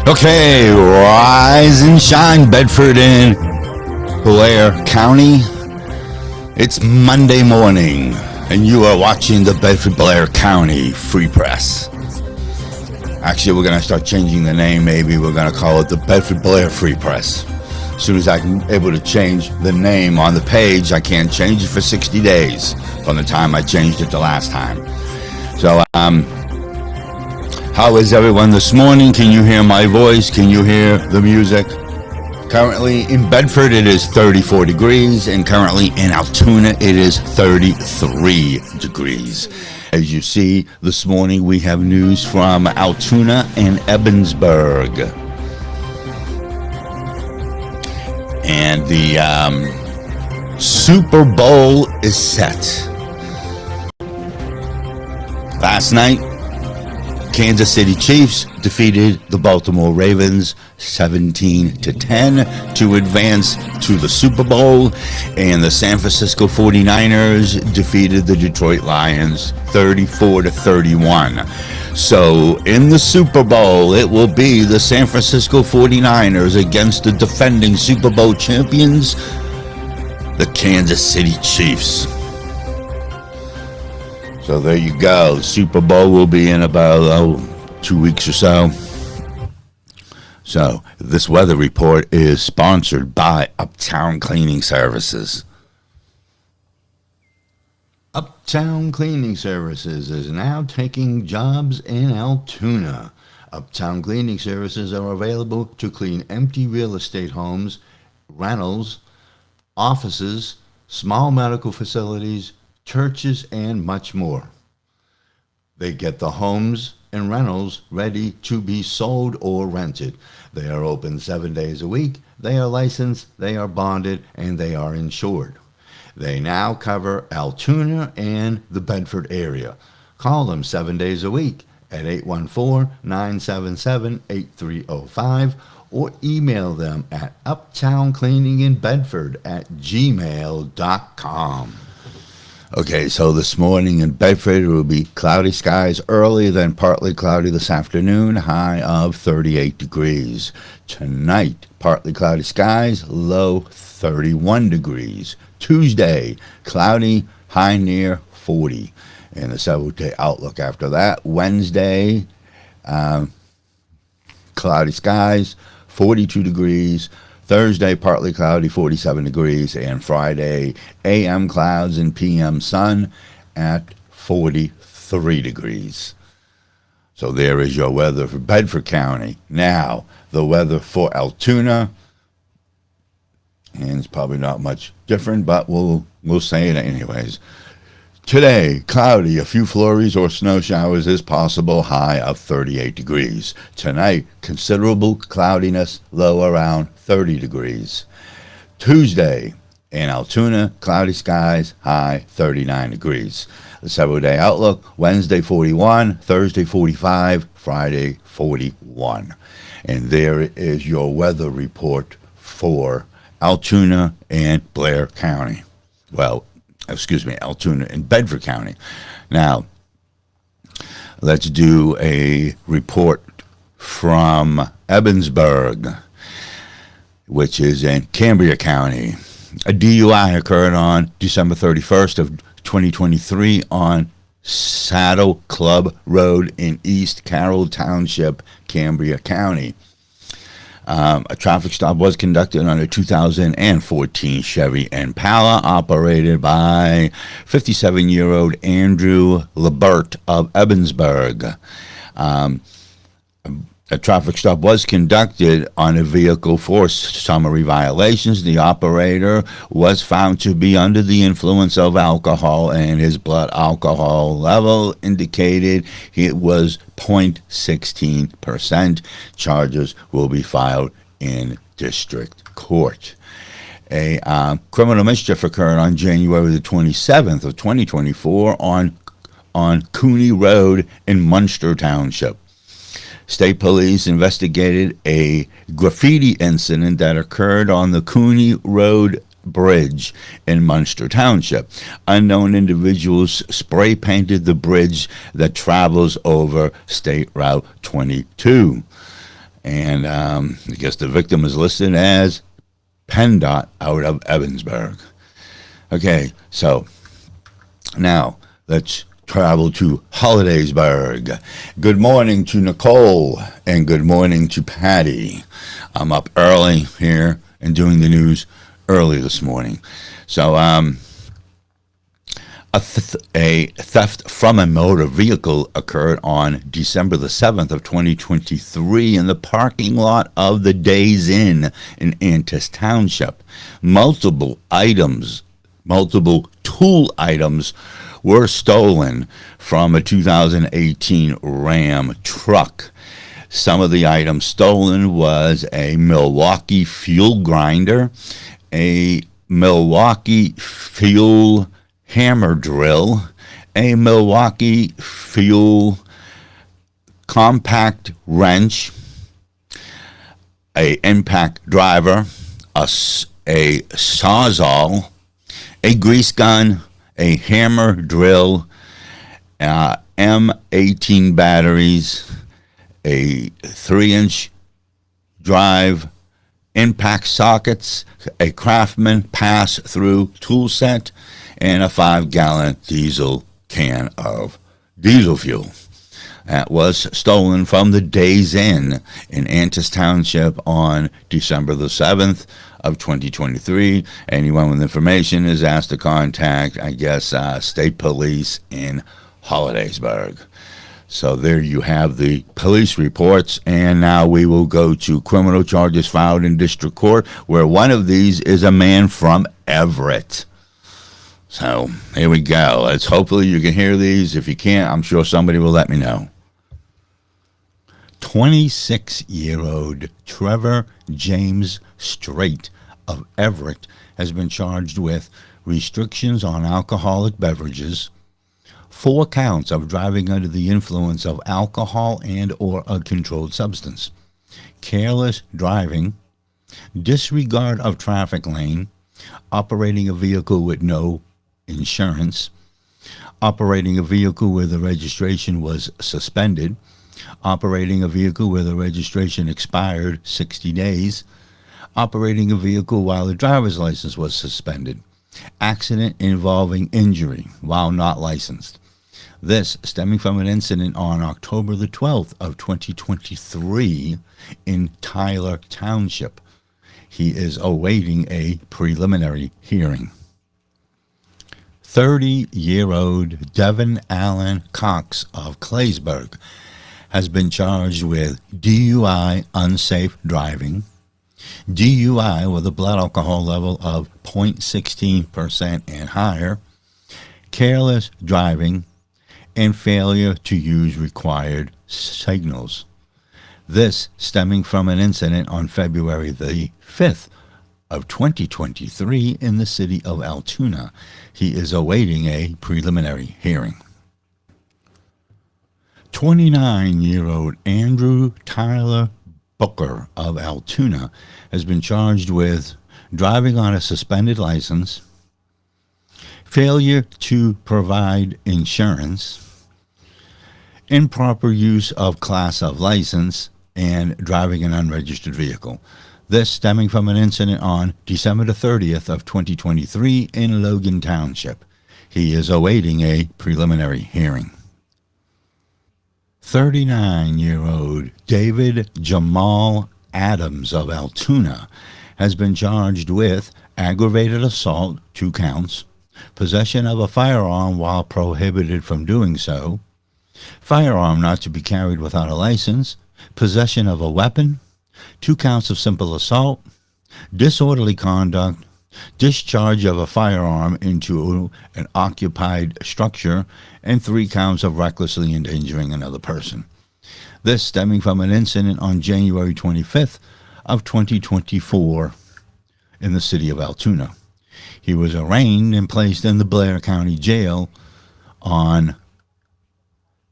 Okay, rise and shine, Bedford and Blair County. It's Monday morning, and you are watching the Bedford Blair County Free Press. Actually, we're going to start changing the name. Maybe we're going to call it the Bedford Blair Free Press. As soon as I'm able to change the name on the page, I can't change it for 60 days from the time I changed it the last time. So, how is everyone this morning? Can you hear my voice? Can you hear the music? Currently in Bedford, it is 34 degrees, and currently in Altoona, it is 33 degrees. As you see, this morning we have news from Altoona and Ebensburg. And the Super Bowl is set. Last night, Kansas City Chiefs defeated the Baltimore Ravens 17-10 to advance to the Super Bowl, and the San Francisco 49ers defeated the Detroit Lions 34-31. So in the Super Bowl, it will be the San Francisco 49ers against the defending Super Bowl champions, the Kansas City Chiefs. So there you go. Super Bowl will be in about 2 weeks or so. So this weather report is sponsored by Uptown Cleaning Services. Uptown Cleaning Services is now taking jobs in Altoona. Uptown Cleaning Services are available to clean empty real estate homes, rentals, offices, small medical facilities, churches, and much more. They get the homes and rentals ready to be sold or rented. They are open 7 days a week. They are licensed, they are bonded, and they are insured. They now cover Altoona and the Bedford area. Call them 7 days a week at 814-977-8305 or email them at uptowncleaninginbedford@gmail.com. Okay, so this morning in Bedford, it will be cloudy skies early, then partly cloudy this afternoon, high of 38 degrees. Tonight, partly cloudy skies, low 31 degrees. Tuesday, cloudy, high near 40. And the 7-day outlook after that, Wednesday, cloudy skies, 42 degrees. Thursday, partly cloudy, 47 degrees, and Friday, AM clouds and PM sun at 43 degrees. So there is your weather for Bedford County. Now, the weather for Altoona, and it's probably not much different, but we'll say it anyways. Today, cloudy, a few flurries or snow showers is possible, high of 38 degrees. Tonight, considerable cloudiness, low around 30 degrees. Tuesday, in Altoona, cloudy skies, high 39 degrees. The 7-day outlook, Wednesday 41, Thursday 45, Friday 41. And there is your weather report for Altoona and Blair County. Altoona and Bedford County. Now, let's do a report from Ebensburg, which is in Cambria County. A DUI occurred on December 31st of 2023 on Saddle Club Road in East Carroll Township, Cambria County. A traffic stop was conducted on a 2014 Chevy Impala operated by 57-year-old Andrew Lebert of Ebensburg. A traffic stop was conducted on a vehicle for summary violations. The operator was found to be under the influence of alcohol, and his blood alcohol level indicated it was 0.16%. Charges will be filed in district court. A criminal mischief occurred on January the 27th of 2024 on Cooney Road in Munster Township. State police investigated a graffiti incident that occurred on the Cooney Road Bridge in Munster Township. Unknown individuals spray painted the bridge that travels over State Route 22. And I guess the victim is listed as PennDOT out of Evansburg. Okay, so now let's travel to Hollidaysburg. Good morning to Nicole and good morning to Patty. I'm up early here and doing the news early this morning. So, a theft from a motor vehicle occurred on December the 7th of 2023 in the parking lot of the Days Inn in Antis Township. Multiple tool items were stolen from a 2018 Ram truck. Some of the items stolen was a Milwaukee fuel grinder, a Milwaukee fuel hammer drill, a Milwaukee fuel compact wrench, a impact driver, a sawzall, a grease gun, a hammer drill, M18 batteries, a 3-inch drive, impact sockets, a Craftsman pass-through tool set, and a 5-gallon diesel can of diesel fuel. That was stolen from the Days Inn in Antis Township on December the 7th of 2023. Anyone with information is asked to contact, State Police in Hollidaysburg. So there you have the police reports, and now we will go to criminal charges filed in district court, where one of these is a man from Everett. So here we go. Hopefully you can hear these. If you can't, I'm sure somebody will let me know. 26-year-old Trevor James Strait of Everett has been charged with restrictions on alcoholic beverages, 4 counts of driving under the influence of alcohol and or a controlled substance, careless driving, disregard of traffic lane, operating a vehicle with no insurance, operating a vehicle where the registration was suspended, operating a vehicle where the registration expired 60 days, operating a vehicle while the driver's license was suspended, accident involving injury while not licensed. This stemming from an incident on October the 12th of 2023 in Tyler Township. He is awaiting a preliminary hearing. 30-year-old Devin Allen Cox of Claysburg has been charged with DUI unsafe driving, DUI with a blood alcohol level of 0.16% and higher, careless driving, and failure to use required signals. This stemming from an incident on February the 5th of 2023 in the city of Altoona. He is awaiting a preliminary hearing. 29-year-old Andrew Tyler Booker of Altoona has been charged with driving on a suspended license, failure to provide insurance, improper use of class of license, and driving an unregistered vehicle. This stemming from an incident on December the 30th of 2023 in Logan Township. He is awaiting a preliminary hearing. 39-year-old David Jamal Adams of Altoona has been charged with aggravated assault, 2 counts, possession of a firearm while prohibited from doing so, firearm not to be carried without a license, possession of a weapon, 2 counts of simple assault, disorderly conduct, discharge of a firearm into an occupied structure, and 3 counts of recklessly endangering another person. This stemming from an incident on January 25th of 2024 in the city of Altoona. He was arraigned and placed in the Blair County Jail on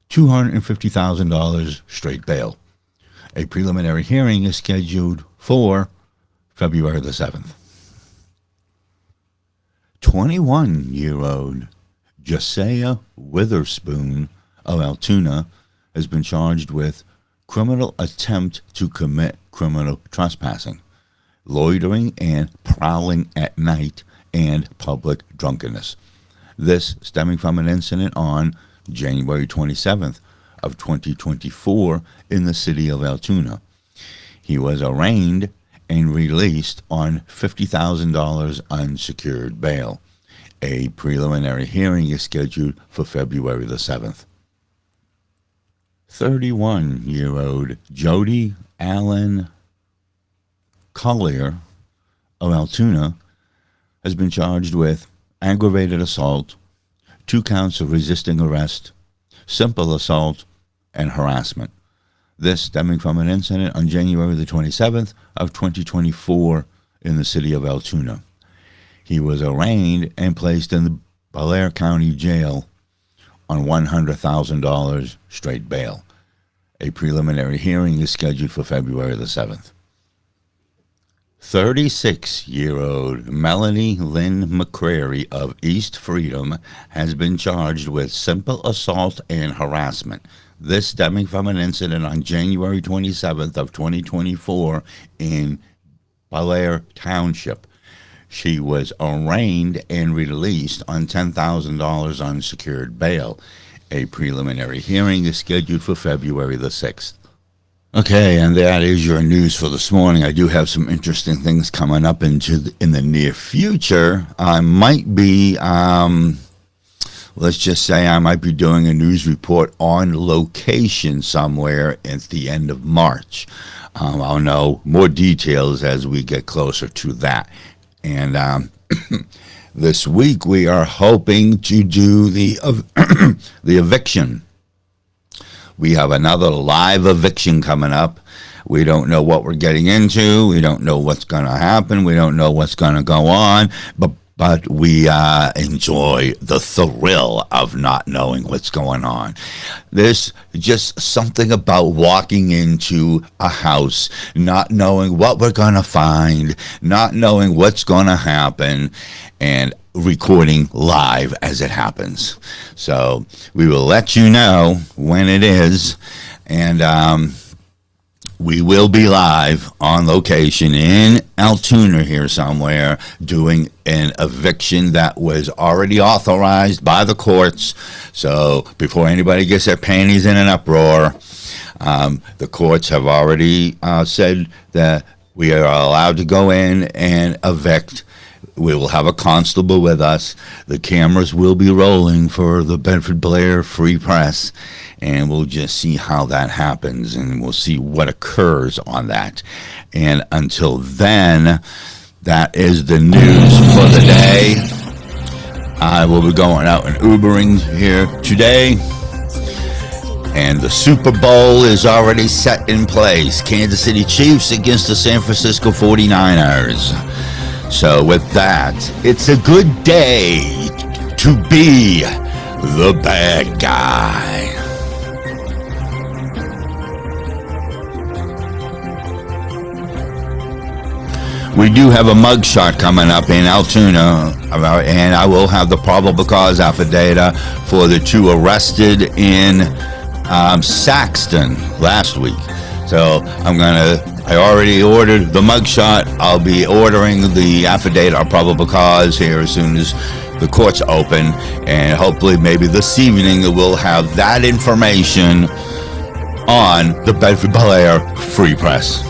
$250,000 straight bail. A preliminary hearing is scheduled for February the 7th. 21-year-old Josiah Witherspoon of Altoona has been charged with criminal attempt to commit criminal trespassing, loitering and prowling at night, and public drunkenness. This stemming from an incident on January 27th of 2024 in the city of Altoona. He was arraigned and released on $50,000 unsecured bail. A preliminary hearing is scheduled for February the 7th. 31-year-old Jody Allen Collier of Altoona has been charged with aggravated assault, 2 counts of resisting arrest, simple assault, and harassment. This stemming from an incident on January the 27th of 2024 in the city of Altoona. He was arraigned and placed in the Bel County Jail on $100,000 straight bail. A preliminary hearing is scheduled for February the 7th. 36-year-old Melanie Lynn McCrary of East Freedom has been charged with simple assault and harassment. This stemming from an incident on January 27th of 2024 in Bel Air Township. She was arraigned and released on $10,000 unsecured bail. A preliminary hearing is scheduled for February the 6th. Okay, and that is your news for this morning. I do have some interesting things coming up in the near future. I might be, let's just say I might be doing a news report on location somewhere at the end of March. I'll know more details as we get closer to that. And this week we are hoping to do the eviction. We have another live eviction coming up. We don't know what we're getting into. We don't know what's going to happen. We don't know what's going to go on. But we enjoy the thrill of not knowing what's going on. There's just something about walking into a house, not knowing what we're going to find, not knowing what's going to happen, and recording live as it happens. So we will let you know when it is, and we will be live on location in Altoona here somewhere doing an eviction that was already authorized by the courts. So before anybody gets their panties in an uproar, the courts have already said that we are allowed to go in and evict. We will have a constable with us. The cameras will be rolling for the Bedford Blair Free Press, and we'll just see how that happens, and we'll see what occurs on that. And until then, that is the news for the day. I will be going out and Ubering here today, and the Super Bowl is already set in place. Kansas City Chiefs against the San Francisco 49ers. So with that, it's a good day to be the bad guy. We do have a mugshot coming up in Altoona, and I will have the probable cause affidavit for the 2 arrested in Saxton last week. So I already ordered the mugshot. I'll be ordering the affidavit or probable cause here as soon as the courts open, and hopefully maybe this evening we'll have that information on the Bedford Bel Air Free Press.